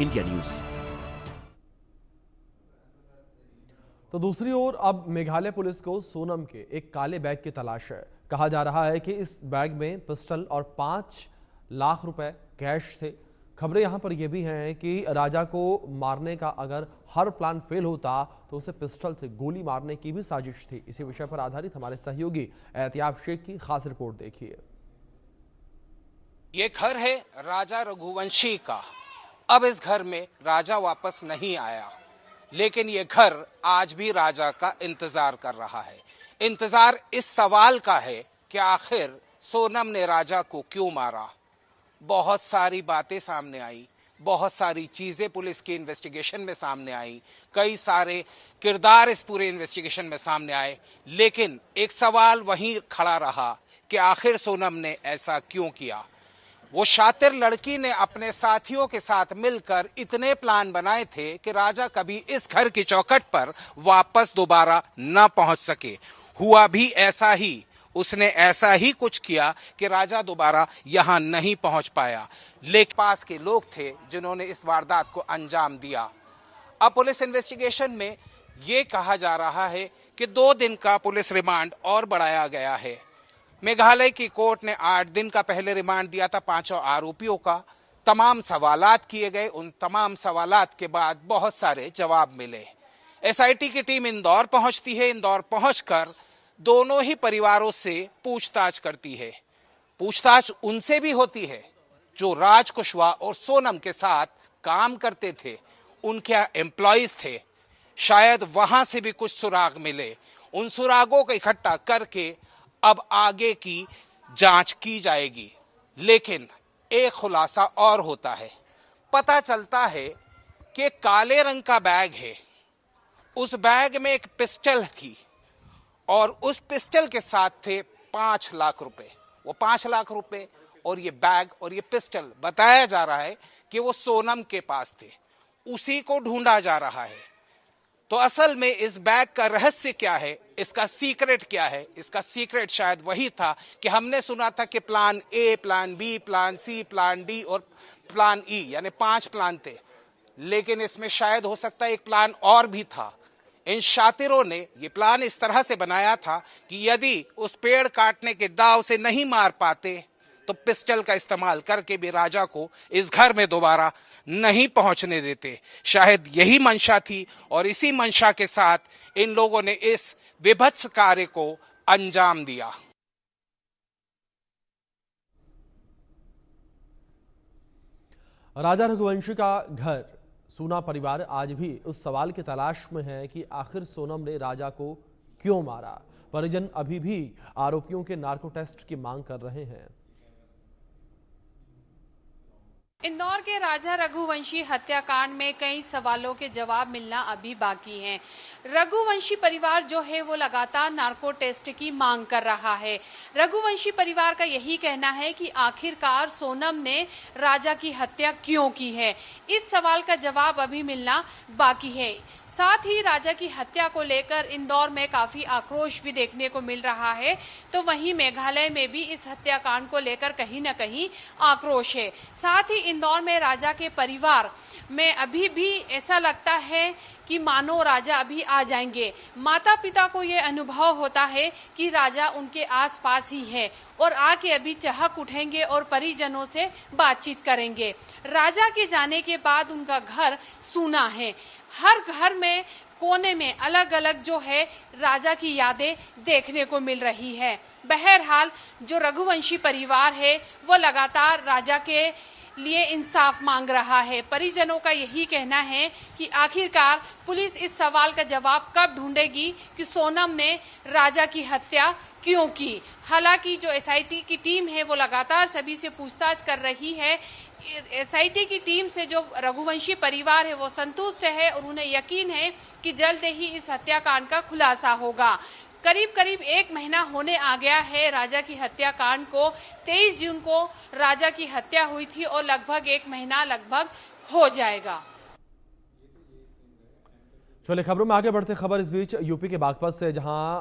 India news. तो दूसरी ओर अब मेघालय पुलिस को सोनम के एक काले बैग की तलाश है। कहा जा रहा है कि इस बैग में पिस्टल और 5 लाख रुपए कैश थे। खबरें यहां पर यह भी हैं कि राजा को मारने का अगर हर प्लान फेल होता तो उसे पिस्टल से गोली मारने की भी साजिश थी। इसी विषय पर आधारित हमारे सहयोगी एहतियाब शेख की खास रिपोर्ट देखिए। ये घर है राजा रघुवंशी का। अब इस घर में राजा वापस नहीं आया, लेकिन ये घर आज भी राजा का इंतजार कर रहा है। इंतजार इस सवाल का है कि आखिर सोनम ने राजा को क्यों मारा। बहुत सारी बातें सामने आई, बहुत सारी चीजें पुलिस की इन्वेस्टिगेशन में सामने आई, कई सारे किरदार इस पूरे इन्वेस्टिगेशन में सामने आए, लेकिन एक सवाल वहीं खड़ा रहा कि आखिर सोनम ने ऐसा क्यों किया। वो शातिर लड़की ने अपने साथियों के साथ मिलकर इतने प्लान बनाए थे कि राजा कभी इस घर की चौखट पर वापस दोबारा न पहुंच सके। हुआ भी ऐसा ही, उसने ऐसा ही कुछ किया कि राजा दोबारा यहां नहीं पहुंच पाया। लेकिन पास के लोग थे जिन्होंने इस वारदात को अंजाम दिया। अब पुलिस इन्वेस्टिगेशन में यह कहा जा रहा है कि 2 दिन का पुलिस रिमांड और बढ़ाया गया है। मेघालय की कोर्ट ने 8 दिन का पहले रिमांड दिया था 5 आरोपियों का। तमाम सवालात किए गए, उन तमाम सवालात के बाद बहुत सारे जवाब मिले। एसआईटी की टीम इंदौर पहुंचती है। इंदौर पहुंचकर दोनों ही परिवारों से पूछताछ करती है। पूछताछ उनसे भी होती है जो राज कुशवाहा और सोनम के साथ काम करते थे, उनके एम्प्लॉइज थे। शायद वहां से भी कुछ सुराग मिले। उन सुरागों को इकट्ठा करके अब आगे की जांच की जाएगी। लेकिन एक खुलासा और होता है। पता चलता है कि काले रंग का बैग है, उस बैग में एक पिस्टल थी और उस पिस्टल के साथ थे 5 लाख रुपए। वो 5 लाख रुपए और ये बैग और ये पिस्टल बताया जा रहा है कि वो सोनम के पास थे, उसी को ढूंढा जा रहा है। तो असल में इस बैग का रहस्य क्या है, इसका सीक्रेट क्या है? इसका सीक्रेट शायद वही था कि हमने सुना था कि plan A, plan B, plan C, plan D और प्लान ई, यानी 5 प्लान थे। लेकिन इसमें शायद हो सकता है एक प्लान और भी था। इन शातिरों ने ये प्लान इस तरह से बनाया था कि यदि उस पेड़ काटने के दाव से नहीं मार पाते तो पिस्टल का इस्तेमाल करके भी राजा को इस घर में दोबारा नहीं पहुंचने देते। शायद यही मंशा थी और इसी मंशा के साथ इन लोगों ने इस विभत्स कार्य को अंजाम दिया। राजा रघुवंशी का घर सूना परिवार आज भी उस सवाल की तलाश में है कि आखिर सोनम ने राजा को क्यों मारा। परिजन अभी भी आरोपियों के नार्को टेस्ट की मांग कर रहे हैं। इंदौर के राजा रघुवंशी हत्याकांड में कई सवालों के जवाब मिलना अभी बाकी हैं। रघुवंशी परिवार जो है वो लगातार नार्को टेस्ट की मांग कर रहा है। रघुवंशी परिवार का यही कहना है कि आखिरकार सोनम ने राजा की हत्या क्यों की है। इस सवाल का जवाब अभी मिलना बाकी है। साथ ही राजा की हत्या को लेकर इंदौर में काफी आक्रोश भी देखने को मिल रहा है, तो वहीं मेघालय में भी इस हत्याकांड को लेकर कहीं न कहीं आक्रोश है। साथ ही इंदौर में राजा के परिवार में अभी भी ऐसा लगता है कि मानो राजा अभी आ जाएंगे। माता पिता को ये अनुभव होता है कि राजा उनके आसपास ही है और आके अभी चहक उठेंगे और परिजनों से बातचीत करेंगे। राजा के जाने के बाद उनका घर सूना है। हर घर में कोने में अलग अलग जो है राजा की यादें देखने को मिल रही है। बहरहाल जो रघुवंशी परिवार है वो लगातार राजा के लिए इंसाफ मांग रहा है। परिजनों का यही कहना है कि आखिरकार पुलिस इस सवाल का जवाब कब ढूंढेगी कि सोनम ने राजा की हत्या क्यों की। हालांकि जो एसआईटी की टीम है वो लगातार सभी से पूछताछ कर रही है। एसआईटी की टीम से जो रघुवंशी परिवार है वो संतुष्ट है और उन्हें यकीन है कि जल्द ही इस हत्याकांड का खुलासा होगा। करीब करीब 1 महीना होने आ गया है राजा की हत्याकांड को। 23 जून को राजा की हत्या हुई थी और लगभग 1 महीना हो जाएगा। चलिए खबरों में आगे बढ़ते खबर इस बीच यूपी के बागपत से, जहां